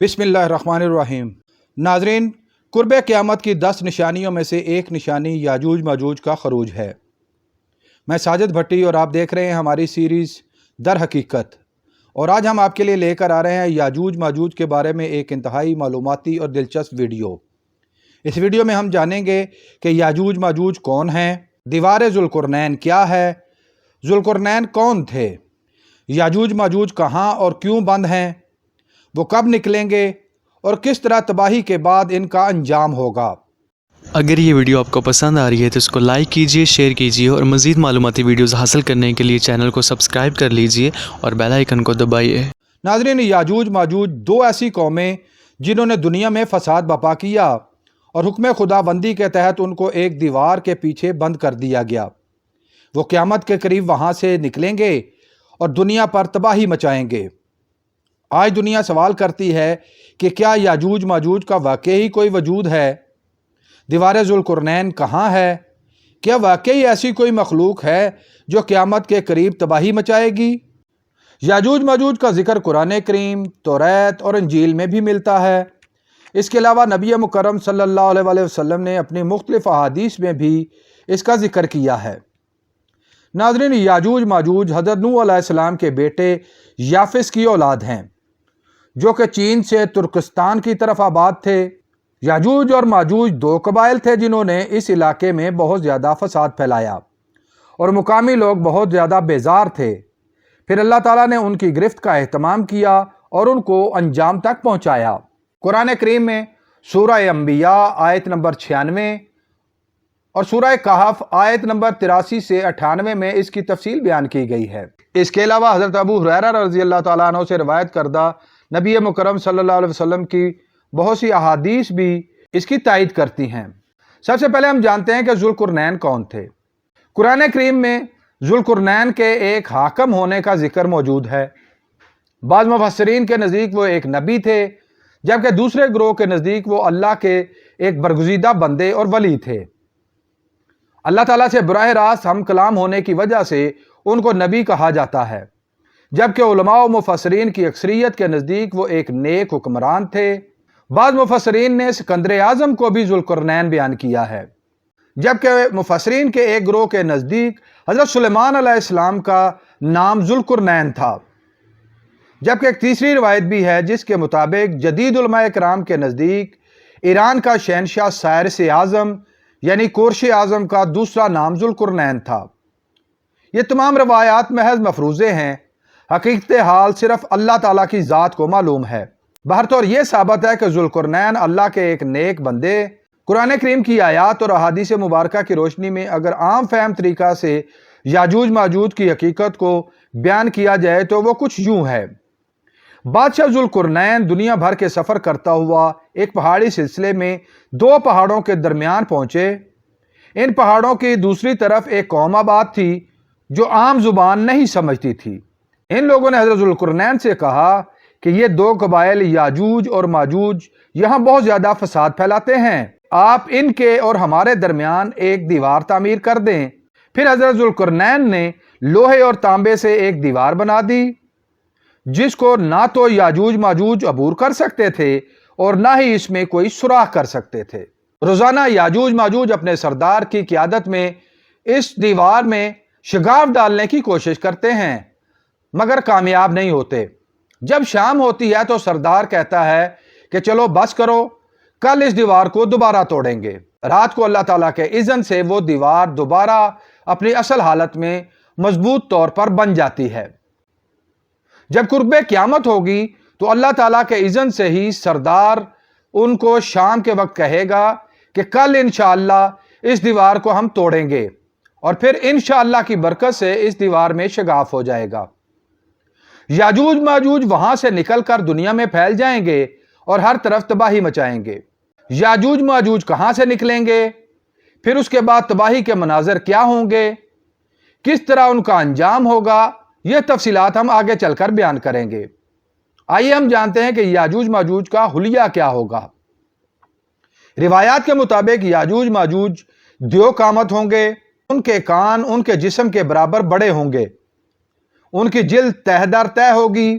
بسم اللہ الرحمن الرحیم۔ ناظرین، قرب قیامت کی 10 نشانیوں میں سے ایک نشانی یاجوج ماجوج کا خروج ہے۔ میں ساجد بھٹی اور آپ دیکھ رہے ہیں ہماری سیریز در حقیقت، اور آج ہم آپ کے لیے لے کر آ رہے ہیں یاجوج ماجوج کے بارے میں ایک انتہائی معلوماتی اور دلچسپ ویڈیو۔ اس ویڈیو میں ہم جانیں گے کہ یاجوج ماجوج کون ہیں، دیوار ذوالقرنین کیا ہے، ذوالقرنین کون تھے، یاجوج ماجوج کہاں اور کیوں بند ہیں، وہ کب نکلیں گے اور کس طرح تباہی کے بعد ان کا انجام ہوگا۔ اگر یہ ویڈیو آپ کو پسند آ رہی ہے تو اس کو لائک کیجئے، شیئر کیجئے اور مزید معلوماتی ویڈیوز حاصل کرنے کے لیے چینل کو سبسکرائب کر لیجئے اور بیل آئیکن کو دبائیے۔ ناظرین، یاجوج ماجوج دو ایسی قومیں جنہوں نے دنیا میں فساد برپا کیا اور حکم خدا بندی کے تحت ان کو ایک دیوار کے پیچھے بند کر دیا گیا۔ وہ قیامت کے قریب وہاں سے نکلیں گے اور دنیا پر تباہی مچائیں گے۔ آج دنیا سوال کرتی ہے کہ کیا یاجوج ماجوج کا واقعی کوئی وجود ہے؟ دیوار ذوالقرنین کہاں ہے؟ کیا واقعی ایسی کوئی مخلوق ہے جو قیامت کے قریب تباہی مچائے گی؟ یاجوج ماجوج کا ذکر قرآن کریم، توریت اور انجیل میں بھی ملتا ہے۔ اس کے علاوہ نبی مکرم صلی اللہ علیہ وسلم نے اپنی مختلف احادیث میں بھی اس کا ذکر کیا ہے۔ ناظرین، یاجوج ماجوج حضرت نوح علیہ السلام کے بیٹے یافس کی اولاد ہیں، جو کہ چین سے ترکستان کی طرف آباد تھے۔ یاجوج اور ماجوج دو قبائل تھے جنہوں نے اس علاقے میں بہت زیادہ فساد پھیلایا اور مقامی لوگ بہت زیادہ بیزار تھے۔ پھر اللہ تعالیٰ نے ان کی گرفت کا اہتمام کیا اور ان کو انجام تک پہنچایا۔ قرآن کریم میں سورہ انبیاء آیت نمبر 96 اور سورہ کہف آیت نمبر 83 سے 98 میں اس کی تفصیل بیان کی گئی ہے۔ اس کے علاوہ حضرت ابو ہریرہ رضی اللہ تعالیٰ عنہ سے روایت کردہ نبی مکرم صلی اللہ علیہ وسلم کی بہت سی احادیث بھی اس کی تائید کرتی ہیں۔ سب سے پہلے ہم جانتے ہیں کہ ذوالقرنین کون تھے۔ قرآن کریم میں ذوالقرنین کے ایک حاکم ہونے کا ذکر موجود ہے۔ بعض مفسرین کے نزدیک وہ ایک نبی تھے، جبکہ دوسرے گروہ کے نزدیک وہ اللہ کے ایک برگزیدہ بندے اور ولی تھے۔ اللہ تعالیٰ سے براہ راست ہم کلام ہونے کی وجہ سے ان کو نبی کہا جاتا ہے، جبکہ علماء و مفسرین کی اکثریت کے نزدیک وہ ایک نیک حکمران تھے۔ بعض مفسرین نے سکندر اعظم کو بھی ذوالقرنین بیان کیا ہے، جبکہ مفسرین کے ایک گروہ کے نزدیک حضرت سلیمان علیہ السلام کا نام ذوالقرنین تھا۔ جبکہ ایک تیسری روایت بھی ہے جس کے مطابق جدید علماء کرام کے نزدیک ایران کا شہنشاہ سائرس اعظم یعنی کورش اعظم کا دوسرا نام ذوالقرنین تھا۔ یہ تمام روایات محض مفروضے ہیں، حقیقت حال صرف اللہ تعالیٰ کی ذات کو معلوم ہے۔ بہرطور یہ ثابت ہے کہ ذوالقرنین اللہ کے ایک نیک بندے۔ قرآن کریم کی آیات اور احادیث مبارکہ کی روشنی میں اگر عام فہم طریقہ سے یاجوج ماجوج کی حقیقت کو بیان کیا جائے تو وہ کچھ یوں ہے۔ بادشاہ ذوالقرنین دنیا بھر کے سفر کرتا ہوا ایک پہاڑی سلسلے میں دو پہاڑوں کے درمیان پہنچے۔ ان پہاڑوں کی دوسری طرف ایک قوم آباد تھی جو عام زبان نہیں سمجھتی تھی۔ ان لوگوں نے حضرت ذوالقرنین سے کہا کہ یہ دو قبائل یاجوج اور ماجوج یہاں بہت زیادہ فساد پھیلاتے ہیں، آپ ان کے اور ہمارے درمیان ایک دیوار تعمیر کر دیں۔ پھر حضرت ذوالقرنین نے لوہے اور تانبے سے ایک دیوار بنا دی، جس کو نہ تو یاجوج ماجوج عبور کر سکتے تھے اور نہ ہی اس میں کوئی سوراخ کر سکتے تھے۔ روزانہ یاجوج ماجوج اپنے سردار کی قیادت میں اس دیوار میں شگاف ڈالنے کی کوشش کرتے ہیں، مگر کامیاب نہیں ہوتے۔ جب شام ہوتی ہے تو سردار کہتا ہے کہ چلو بس کرو، کل اس دیوار کو دوبارہ توڑیں گے۔ رات کو اللہ تعالیٰ کے اذن سے وہ دیوار دوبارہ اپنی اصل حالت میں مضبوط طور پر بن جاتی ہے۔ جب قرب قیامت ہوگی تو اللہ تعالیٰ کے اذن سے ہی سردار ان کو شام کے وقت کہے گا کہ کل انشاءاللہ اس دیوار کو ہم توڑیں گے، اور پھر انشاءاللہ کی برکت سے اس دیوار میں شگاف ہو جائے گا۔ یاجوج ماجوج وہاں سے نکل کر دنیا میں پھیل جائیں گے اور ہر طرف تباہی مچائیں گے۔ یاجوج ماجوج کہاں سے نکلیں گے؟ پھر اس کے بعد تباہی کے مناظر کیا ہوں گے؟ کس طرح ان کا انجام ہوگا؟ یہ تفصیلات ہم آگے چل کر بیان کریں گے۔ آئیے ہم جانتے ہیں کہ یاجوج ماجوج کا حلیہ کیا ہوگا۔ روایات کے مطابق یاجوج ماجوج دیو قامت ہوں گے، ان کے کان ان کے جسم کے برابر بڑے ہوں گے، ان کی جلد تہ در تہ ہوگی،